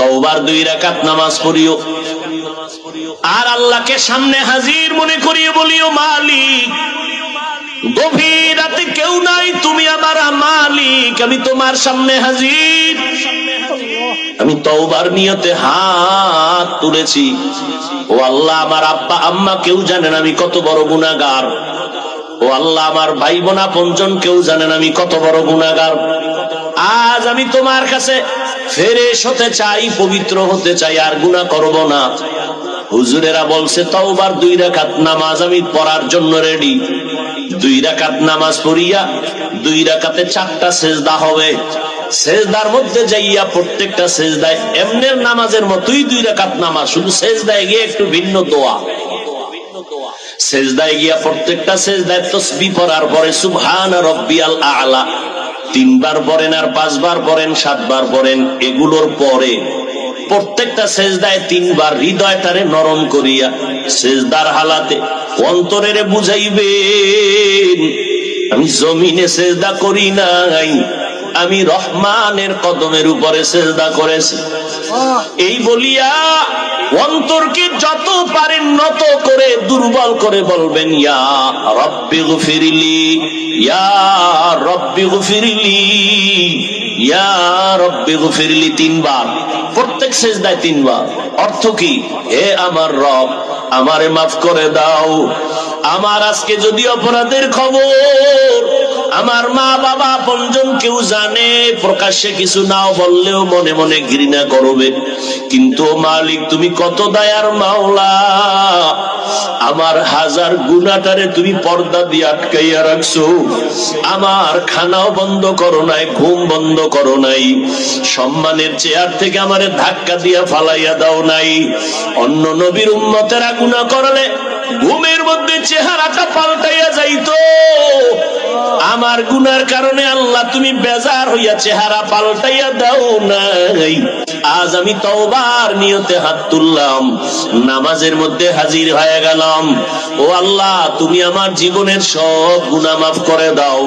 তওবার 2 রাকাত নামাজ পড়িও, আর আল্লাহকে সামনে হাজির মনে করিয়ে বলিও, মালিক গভীর রাতে কেউ নাই, তুমি আমার মালিক, আমি তোমার সামনে হাজির, আমি তওবার নিয়তে হাত তুলেছি। ও আল্লাহ, আমার আব্বা আম্মা কেউ জানেন আমি কত বড় গুনাহগার। ও আল্লাহ, আমার ভাই বোন আপনজন কেউ জানেন আমি কত বড় গুনাহগার। আজ আমি তোমার কাছে ফ্রেশ হতে চাই, পবিত্র হতে চাই, আর গুনাহ করব না। হুজুরেরা বলছে তওবার 2 রাকাত নামাজ আমি পড়ার জন্য রেডি। 2 রাকাত নামাজ পড়িয়া 2 রাকাতে 4টা সেজদা হবে। সেজদার মধ্যে যাইয়া প্রত্যেকটা সেজদায় এমনের নামাজের মতোই 2 রাকাত নামাজ, শুধু সেজদায় গিয়ে একটু ভিন্ন দোয়া। সেজদায় গিয়া প্রত্যেকটা সেজদায় তাসবিহ পড়ার পরে সুবহান রাব্বিয়াল আ'লা 3 বার পড়েন, আর 5 বার পড়েন, 7 বার পড়েন। এগুলোর পরে প্রত্যেকটা সেজদায় 3 বার হৃদয়টারে নরম করিয়া সেজদার হালাতে অন্তরেরে বুঝাইবেন, আমি জমিনে সেজদা করি নাই, আমি রহমানের কদমের উপরে সেজদা করেছি। এই বলিয়া অন্তরকে যত পারেন নত করে দুর্বল করে বলবেন, ইয়া রব্বি গফিরলি, ইয়া রব্বি গফিরলি, ইয়া রব্বি গফিরলি 3 বার, প্রত্যেক সেজদায় 3 বার। অর্থ কি? হে আমার রব, আমারে মাফ করে দাও। আমার আজকে যদি অপরাধের খবর আমার মা বাবা আপনজন কেউ জানে, প্রকাশ্যে কিছু নাও বললেও মনে মনে ঘৃণা করবে, কিন্তু মালিক তুমি কত দয়ার মাওলা, আমার হাজার গুনাহটারে তুমি পর্দা দিয়ে আটকাইয়া রাখছো। আমার খানাও বন্ধ করো নাই, ঘুম বন্ধ করো নাই, সম্মানের চেয়ার থেকে আমারে ধাক্কা দিয়া ফালাইয়া দাও নাই। অন্য নবীর উম্মতেরা গুনাহ করলে ঘুমের মধ্যে চেহারাটা পাল্টাইয়া যাইতো, আমার গুনার কারণে আল্লাহ তুমি বেজার হইয়া চেহারা পাল্টাইয়া দাও নাই। আজ আমি তওবার নিয়তে হাত তুললাম, নামাজের মধ্যে হাজির হয়ে গেলাম। ও আল্লাহ, তুমি আমার জীবনের সব গুনাহ মাফ করে দাও।